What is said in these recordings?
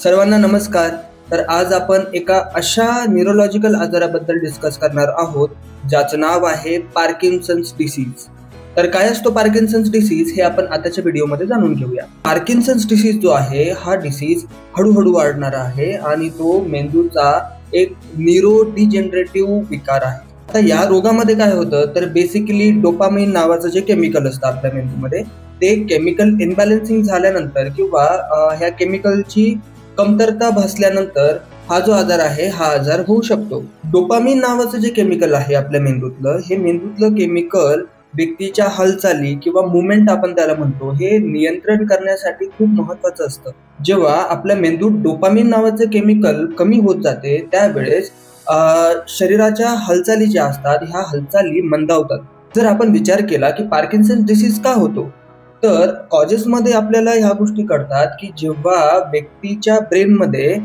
सर्वांना नमस्कार. तर आज आपण एका अशा न्यूरोलॉजिकल आजाराबद्दल डिस्कस करणार आहोत, ज्याचं नाव आहे पार्किन्सन्स डिसीज. तर काय असतो पार्किन्सन्स डिसीज हे आपण आताच्या व्हिडिओमध्ये जाणून घेऊया. पार्किन्सन्स डिसीज जो आहे हा डिसीज हळूहळू वाढणारा आहे आणि तो मेंदूचा एक न्यूरो डिजेनरेटिव्ह विकार आहे. आता या रोगामध्ये काय होतं तर बेसिकली डोपामिन नावाचं जे केमिकल असतं आपल्या मेंदूमध्ये, ते केमिकल इनबॅलन्सिंग झाल्यानंतर किंवा ह्या केमिकलची कमतरता भासल्यानंतर हा जो आजार आहे हा आजार होऊ शकतो. डोपामिन नावाचं जे केमिकल आहे आपल्या मेंदूतलं, हे मेंदूतलं केमिकल व्यक्तीच्या हालचाली किंवा मुवमेंट आपण त्याला म्हणतो, हे नियंत्रण करण्यासाठी खूप महत्वाचं असतं. जेव्हा आपल्या मेंदूत डोपामिन नावाचं केमिकल कमी होत जाते त्यावेळेस शरीराच्या हालचाली ज्या असतात ह्या हालचाली मंदावतात. जर आपण विचार केला की पार्किन्सन्स डिसीज का होतो, तर कॉजेसमध्ये आपल्याला ह्या गोष्टी कळतात की जेव्हा व्यक्तीच्या ब्रेनमध्ये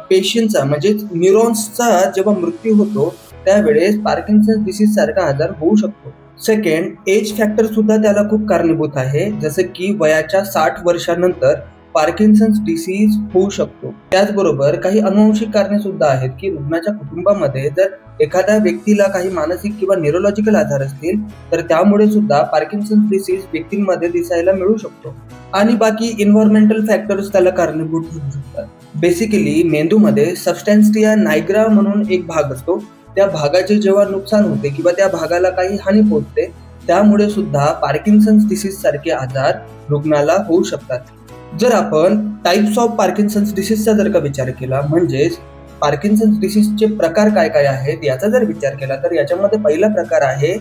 पेशींचा म्हणजेच न्यूरॉन्सचा जेव्हा मृत्यू होतो त्यावेळेस पार्किन्सन्स डिसीज सारखा आजार होऊ शकतो. सेकंड, एज फॅक्टर सुद्धा त्याला खूप कारणीभूत आहे, जसं की वयाच्या 60 वर्षानंतर पार्किन्सन्स डिसीज होऊ शकतो. त्याचबरोबर काही अनुवंशिक कारणे सुद्धा आहेत की रुग्णाच्या कुटुंबामध्ये जर एखाद्या व्यक्तीला काही मानसिक किंवा न्यूरोलॉजिकल आजार असतील तर त्यामुळे सुद्धा पार्किन्सन्स डिसीज व्यक्तींमध्ये दिसायला मिळू शकतो. आणि बाकी एन्व्हायरमेंटल फॅक्टर्स त्याला कारणीभूत ठरू शकतात. बेसिकली मेंदूमध्ये सबस्टॅन्सिया नायग्रा म्हणून एक भाग असतो, त्या भागाचे जेव्हा नुकसान होते किंवा त्या भागाला काही हानी पोहोचते त्यामुळे सुद्धा पार्किन्सन्स डिसीज सारखे आजार रुग्णाला होऊ शकतात. जर आपण टाइप्स ऑफ पार्किन्सन्स डिसीजचा जर का विचार केला, म्हणजेच पार्किन्सन्स डिसीजचे प्रकार काय काय आहेत याचा जर विचार केला, तर याच्यामध्ये पहिला प्रकार आहे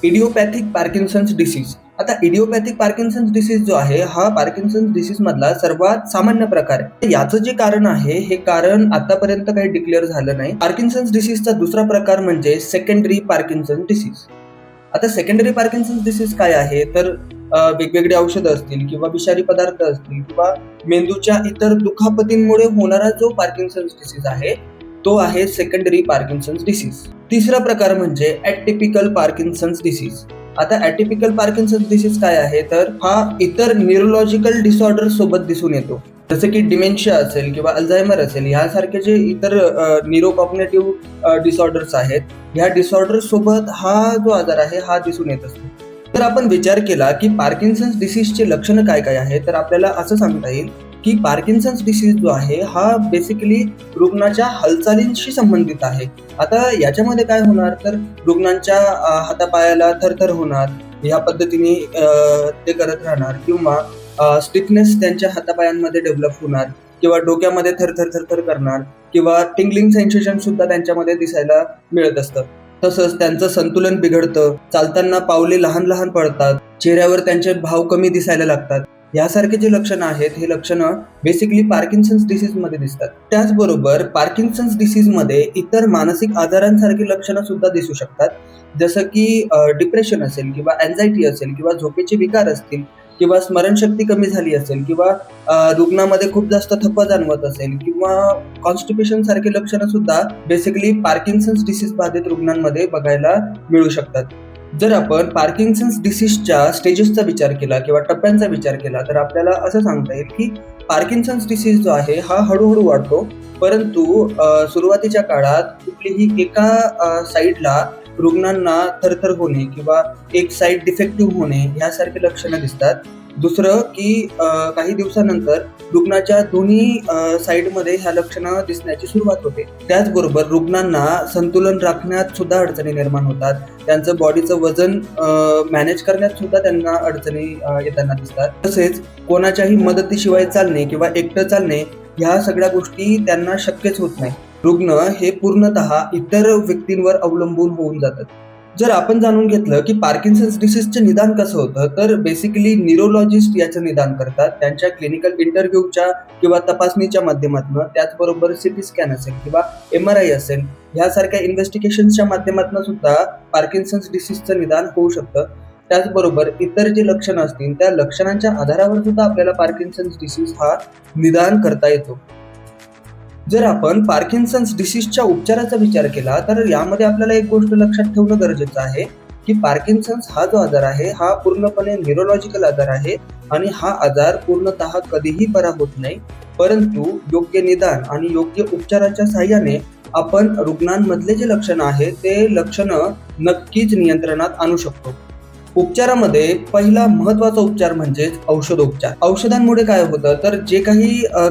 इडिओपॅथिक पार्किन्सन्स डिसीज. आता इडिओपॅथिक पार्किन्सन्स डिसीज जो आहे हा पार्किन्सन्स डिसीज मधला सर्वात सामान्य प्रकार आहे. याचं जे कारण आहे हे कारण आतापर्यंत काही डिक्लेअर झालं नाही. पार्किन्सन्स डिसीजचा दुसरा प्रकार म्हणजे सेकंडरी पार्किन्सन्स डिसीज. आता सेकंडरी पार्किन्सन्स डिसीज काय आहे तर वेगवेगळी औषधं असतील किंवा विषारी पदार्थ असतील किंवा मेंदूच्या इतर दुखापतींमुळे होणारा जो पार्किन्सन्स डिसीज आहे तो आहे सेकंडरी पार्किन्सन्स डिसीज. तिसरा प्रकार म्हणजे ॲटिपिकल पार्किन्सन्स डिसीज. आता ॲटिपिकल पार्किन्सन्स डिसीज काय आहे तर हा इतर न्यूरोलॉजिकल डिसऑर्डर सोबत दिसून येतो, जसं की डिमेन्शिया असेल किंवा अल्झायमर असेल, ह्यासारखे जे इतर न्यूरोकॉग्निटिव्ह डिसऑर्डर्स आहेत, ह्या डिसऑर्डर सोबत हा जो आजार आहे हा दिसून येत असतो. तर आपण विचार केला की पार्किन्सन्स डिसीजचे लक्षणं काय काय आहे, तर आपल्याला असं सांगता येईल की पार्किन्सन्स डिसीज जो आहे हा बेसिकली रुग्णाच्या हालचालींशी संबंधित आहे. आता याच्यामध्ये काय होणार तर रुग्णांच्या हातापायाला थरथर होणार, ह्या पद्धतीने ते करत राहणार किंवा स्टिफनेस त्यांच्या हातापायांमध्ये डेव्हलप होणार किंवा डोक्यामध्ये थरथर थरथर करणार किंवा टिंगलिंग सेन्सेशन सुद्धा त्यांच्यामध्ये दिसायला मिळत असतं. तसंच त्यांचं संतुलन बिघडतं, चालताना पावले लहान लहान पडतात, चेहऱ्यावर त्यांचे भाव कमी दिसायला लागतात. यासारखे जे लक्षणं आहेत हे लक्षणं बेसिकली पार्किन्सन्स डिसीज मध्ये दिसतात. त्याचबरोबर पार्किन्सन्स डिसीज मध्ये इतर मानसिक आजारांसारखी लक्षणं सुद्धा दिसू शकतात, जसं की डिप्रेशन असेल किंवा अँझायटी असेल किंवा झोपेचे विकार असतील किंवा स्मरणशक्ती कमी झाली असेल किंवा रुग्णामध्ये खूप जास्त थकवा जाणवत असेल किंवा कॉन्स्टिपेशन सारखे लक्षणं सुद्धा बेसिकली पार्किन्सन्स डिसीज बाधित रुग्णांमध्ये बघायला मिळू शकतात. जर आपण पार्किन्सन्स डिसीजच्या स्टेजेसचा विचार केला किंवा टप्प्यांचा विचार केला तर आपल्याला असं सांगता येईल की पार्किन्सन्स डिसीज जो आहे हा हळूहळू वाढतो, परंतु सुरुवातीच्या काळात कुठलीही एका साईडला रुग्णांना थरथर होणे किंवा एक साईड डिफेक्टिव्ह होणे ह्यासारखे लक्षणं दिसतात. दुसरं की काही दिवसानंतर रुग्णाच्या दोन्ही साईडमध्ये ह्या लक्षणं दिसण्याची सुरुवात होते. त्याचबरोबर रुग्णांना संतुलन राखण्यात सुद्धा अडचणी निर्माण होतात, त्यांचं बॉडीचं वजन मॅनेज करण्यात सुद्धा त्यांना अडचणी येताना दिसतात. तसेच कोणाच्याही मदतीशिवाय चालणे किंवा एकटं चालणे ह्या सगळ्या गोष्टी त्यांना शक्यच होत नाही. रुग्ण हे पूर्णतः इतर व्यक्तींवर अवलंबून होऊन जातात. जर आपण जाणून घेतलं की पार्किन्सन्स डिसीजचे निदान कसं होतं तर बेसिकली न्यूरोलॉजिस्ट याचं निदान करतात त्यांच्या क्लिनिकल इंटरव्ह्यूच्या किंवा तपासणीच्या माध्यमातून. त्याचबरोबर सिटी स्कॅन असेल किंवा MRI असेल, ह्यासारख्या इन्व्हेस्टिगेशनच्या माध्यमातून सुद्धा पार्किन्सन्स डिसीजचं निदान होऊ शकतं. त्याचबरोबर इतर जे लक्षणं असतील त्या लक्षणांच्या आधारावर सुद्धा आपल्याला पार्किन्सन्स डिसीज हा निदान करता येतो. जर आपण पार्किन्सन्स डिसीजच्या उपचाराचा विचार केला तर यामध्ये आपल्याला एक गोष्ट लक्षात ठेवणं गरजेचं आहे की पार्किन्सन्स हा जो आजार आहे हा पूर्णपणे न्यूरोलॉजिकल आजार आहे आणि हा आजार पूर्णतः कधीही बरा होत नाही. परंतु योग्य निदान आणि योग्य उपचाराच्या साहाय्याने आपण रुग्णांमधले जे लक्षणं आहेत ते लक्षणं नक्कीच नियंत्रणात आणू शकतो. उपचारामध्ये पहिला महत्त्वाचा उपचार म्हणजेच औषधोपचार. औषधांमुळे काय होतं तर जे काही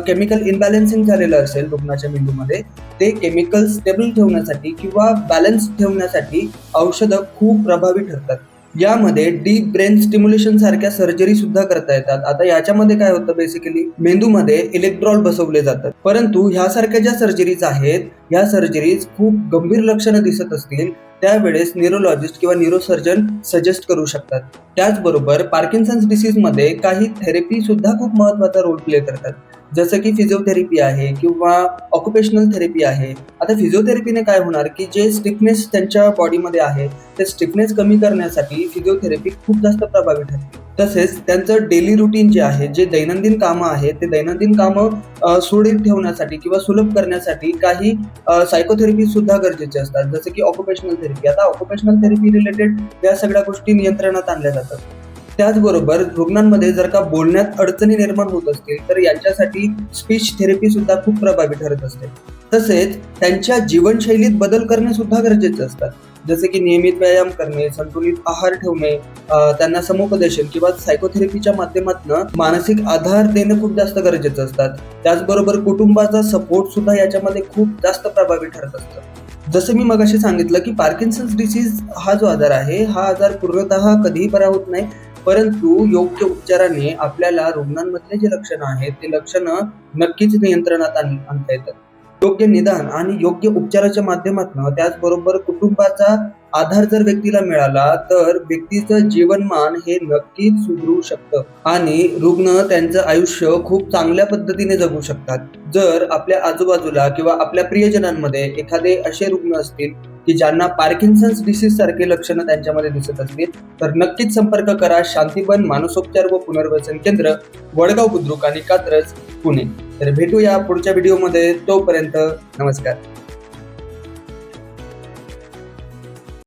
केमिकल इनबॅलन्सिंग झालेलं असेल रुग्णाच्या मेंदूमध्ये ते केमिकल स्टेबल ठेवण्यासाठी किंवा बॅलन्स ठेवण्यासाठी औषधं खूप प्रभावी ठरतात. यामध्ये डीप ब्रेन स्टिम्युलेशन सारख्या सर्जरी सुद्धा करता येतात. आता याच्यामध्ये काय होतं बेसिकली मेंदूमध्ये इलेक्ट्रॉड बसवले जातात. परंतु ह्यासारख्या ज्या सर्जरीज आहेत ह्या सर्जरीज खूप गंभीर लक्षणं दिसत असतील त्यावेळेस न्यूरोलॉजिस्ट किंवा न्यूरोसर्जन सजेस्ट करू शकतात. त्याचबरोबर पार्किन्सन्स डिसीजमध्ये काही थेरपी सुद्धा खूप महत्त्वाचा रोल प्ले करतात. जसं की फिजिओथेरपी आहे किंवा ऑक्युपेशनल थेरपी आहे. आता फिजिओथेरपीने काय होणार की जे स्टिफनेस त्यांच्या बॉडीमध्ये आहे ते स्टिफनेस कमी करण्यासाठी फिजिओथेरपी खूप जास्त प्रभावी ठरते. तसेच त्यांचं डेली रुटीन जे आहे जे दैनंदिन कामं आहेत ते दैनंदिन कामं सुरळीत ठेवण्यासाठी किंवा सुलभ करण्यासाठी काही सायकोथेरपी सुद्धा गरजेचे असतात. जसं की ऑक्युपेशनल थेरपी. आता ऑक्युपेशनल थेरपी रिलेटेड या सगळ्या गोष्टी नियंत्रणात आणल्या जातात. त्याचबरोबर रुग्णांमध्ये जर का बोलण्यात अडचणी निर्माण होत असतील तर यांच्यासाठी स्पीच थेरपी सुद्धा खूप प्रभावी ठरत असते. तसेच त्यांच्या जीवनशैलीत बदल करणे सुद्धा गरजेचे असतात. जसे की नियमित व्यायाम करणे, संतुलित आहार ठेवणे, त्यांना समुपदेशन किंवा सायकोथेरपीच्या माध्यमातून मानसिक आधार देणे खूप जास्त गरजेचं असतात. त्याचबरोबर कुटुंबाचा सपोर्ट सुद्धा याच्यामध्ये खूप जास्त प्रभावी ठरत असतं. जसं मी मगाशी सांगितलं की पार्किन्सन्स डिसीज हा जो आजार आहे हा आजार पूर्णतः कधीही बरा होत नाही, परंतु योग्य उपचाराने आपल्याला रुग्णांमधले जे लक्षणं आहेत ते लक्षणं नक्कीच नियंत्रणात आणता येतात. योग्य निदान आणि योग्य उपचाराच्या माध्यमातून त्याचबरोबर कुटुंबाचा आधार जर व्यक्तीला मिळाला तर व्यक्तीचं जीवनमान हे नक्कीच सुधरू शकतं आणि रुग्ण त्यांचं आयुष्य खूप चांगल्या पद्धतीने जगू शकतात. जर आपल्या आजूबाजूला किंवा आपल्या प्रियजनांमध्ये एखादे असे रुग्ण असतील की ज्यांना पार्किन्सन्स डिसीज सारखे लक्षणं त्यांच्यामध्ये दिसत असतील तर नक्कीच संपर्क करा शांतिबन मानसोपचार व पुनर्वसन केंद्र, वडगाव बुद्रुक आणि कात्रज, पुणे. तर भेटूया पुढच्या व्हिडिओमध्ये. तोपर्यंत नमस्कार.